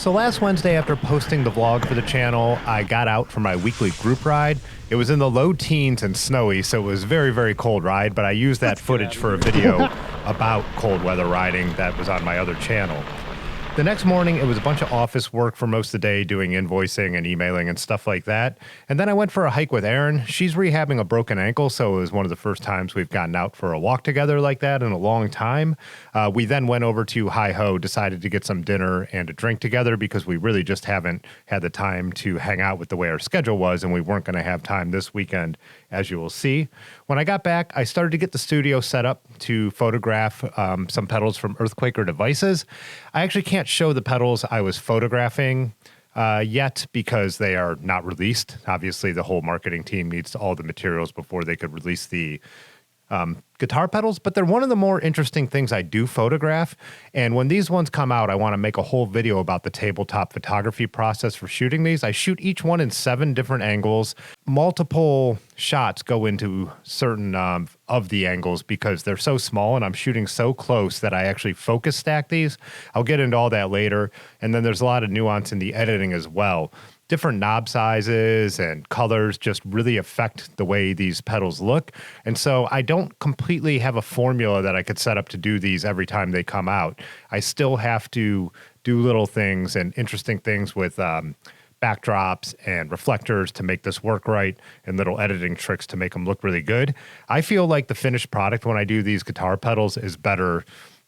So last Wednesday, after posting the vlog for the channel, I got out for my weekly group ride. It was in the low teens and snowy, so it was a very, very cold ride, but I used that footage for a video about cold weather riding that was on my other channel. The next morning, it was a bunch of office work for most of the day, doing invoicing and emailing and stuff like that. And then I went for a hike with Erin. She's rehabbing a broken ankle, so it was one of the first times we've gotten out for a walk together like that in a long time. We then went over to Hi-Ho, decided to get some dinner and a drink together because we really just haven't had the time to hang out with the way our schedule was, and we weren't going to have time this weekend, as you will see. When I got back, I started to get the studio set up to photograph some pedals from Earthquaker devices. I actually can't show the pedals I was photographing yet because they are not released. Obviously, the whole marketing team needs all the materials before they could release the guitar pedals, but they're one of the more interesting things I do photograph. And when these ones come out, I want to make a whole video about the tabletop photography process for shooting these. I shoot each one in 7 different angles. Multiple shots go into certain of the angles because they're so small and I'm shooting so close that I actually focus stack these. I'll get into all that later. And then there's a lot of nuance in the editing as well. Different knob sizes and colors just really affect the way these pedals look. And so I don't completely have a formula that I could set up to do these every time they come out. I still have to do little things and interesting things with backdrops and reflectors to make this work right and little editing tricks to make them look really good. I feel like the finished product when I do these guitar pedals is better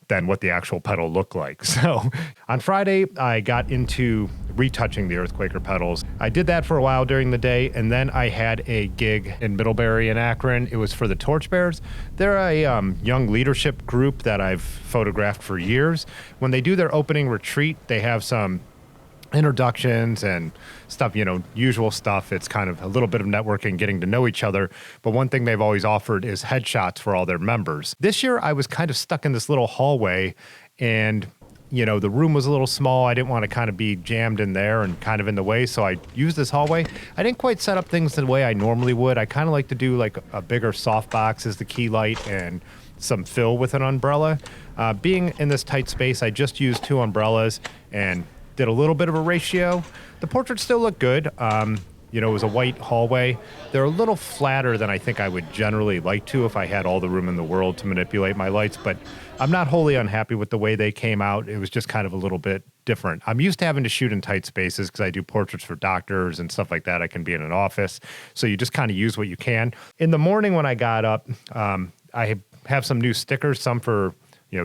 than what the actual pedal looked like. So on Friday, I got into retouching the Earthquaker pedals. I did that for a while during the day, and then I had a gig in Middlebury in Akron. It was for the Torchbearers. They're a young leadership group that I've photographed for years. When they do their opening retreat, they have some introductions and stuff, you know, usual stuff. It's kind of a little bit of networking, getting to know each other. But one thing they've always offered is headshots for all their members. This year, I was kind of stuck in this little hallway and, you know, the room was a little small. I didn't want to kind of be jammed in there and kind of in the way. So I used this hallway. I didn't quite set up things the way I normally would. I kind of like to do like a bigger softbox as the key light and some fill with an umbrella. Being in this tight space, I just used 2 umbrellas and did a little bit of a ratio. The portraits still look good. You know, it was a white hallway. They're a little flatter than I think I would generally like to if I had all the room in the world to manipulate my lights, but I'm not wholly unhappy with the way they came out. It was just kind of a little bit different. I'm used to having to shoot in tight spaces because I do portraits for doctors and stuff like that. I can be in an office. So you just kind of use what you can. In the morning when I got up, I have some new stickers, some for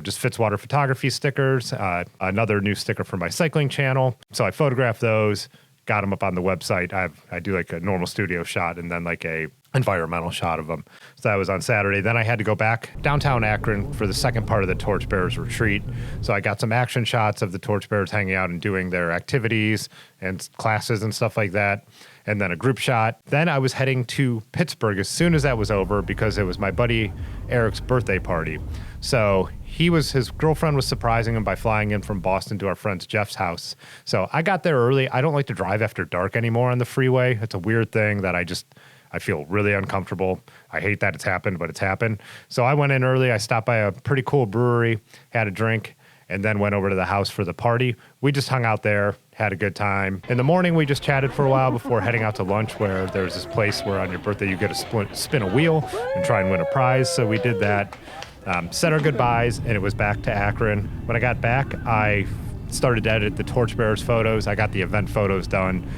just Fitzwater photography stickers, another new sticker for my cycling channel. So I photographed those, got them up on the website. I do like a normal studio shot and then like a environmental shot of them. So that was on Saturday. Then I had to go back downtown Akron for the second part of the Torchbearers retreat. So I got some action shots of the Torchbearers hanging out and doing their activities and classes and stuff like that. And then a group shot. Then I was heading to Pittsburgh as soon as that was over because it was my buddy Eric's birthday party. So his girlfriend was surprising him by flying in from Boston to our friend Jeff's house. So I got there early. I don't like to drive after dark anymore on the freeway. It's a weird thing that I feel really uncomfortable. I hate that it's happened, but it's happened. So I went in early. I stopped by a pretty cool brewery, had a drink, and then went over to the house for the party. We just hung out there, had a good time. In the morning, we just chatted for a while before heading out to lunch where there's this place where on your birthday you get to spin a wheel and try and win a prize. So we did that, said our goodbyes, and it was back to Akron. When I got back, I started to edit the Torchbearers photos. I got the event photos done,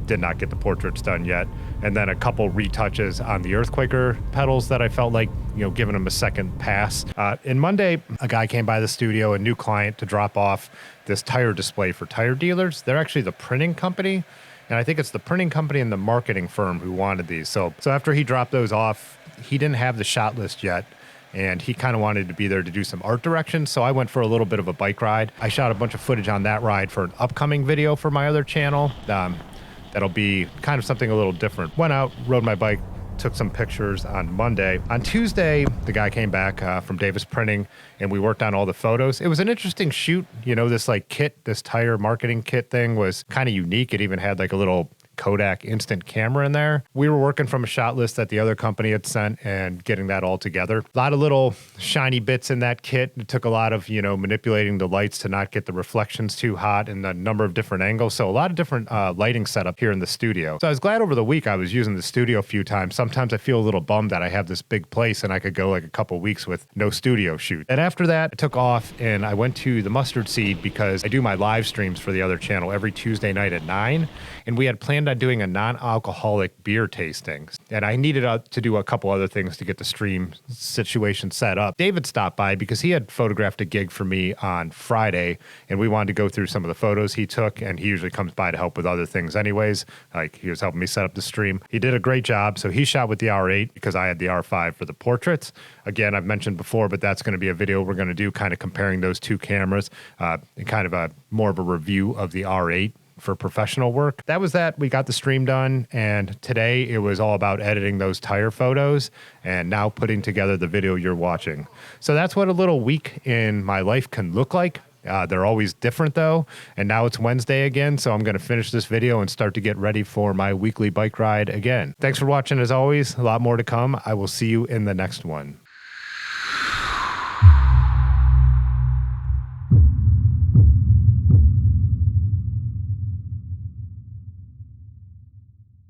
did not get the portraits done yet. And then a couple retouches on the Earthquaker pedals that I felt like, giving them a second pass. And Monday, a guy came by the studio, a new client, to drop off this tire display for tire dealers. They're actually the printing company. And I think it's the printing company and the marketing firm who wanted these. So after he dropped those off, he didn't have the shot list yet. And he kind of wanted to be there to do some art direction. So I went for a little bit of a bike ride. I shot a bunch of footage on that ride for an upcoming video for my other channel. That'll be kind of something a little different. Went out, rode my bike, took some pictures on Monday. On Tuesday, the guy came back from Davis Printing and we worked on all the photos. It was an interesting shoot. This like kit, this tire marketing kit thing was kind of unique. It even had like a little Kodak instant camera in there. We were working from a shot list that the other company had sent and getting that all together. A lot of little shiny bits in that kit. It took a lot of, manipulating the lights to not get the reflections too hot and a number of different angles. So a lot of different lighting setup here in the studio. So I was glad over the week I was using the studio a few times. Sometimes I feel a little bummed that I have this big place and I could go like a couple weeks with no studio shoot. And after that, I took off and I went to the Mustard Seed because I do my live streams for the other channel every Tuesday night at 9. And we had planned on doing a non-alcoholic beer tasting. And I needed to do a couple other things to get the stream situation set up. David stopped by because he had photographed a gig for me on Friday, and we wanted to go through some of the photos he took, and he usually comes by to help with other things anyways. Like, he was helping me set up the stream. He did a great job. So he shot with the R8 because I had the R5 for the portraits. Again, I've mentioned before, but that's going to be a video we're going to do kind of comparing those two cameras, and kind of more of a review of the R8 for professional work. That was that. We got the stream done, and today it was all about editing those tire photos and now putting together the video you're watching. So that's what a little week in my life can look like. They're always different though, and now it's Wednesday again, so I'm going to finish this video and start to get ready for my weekly bike ride again. Thanks for watching as always. A lot more to come. I will see you in the next one.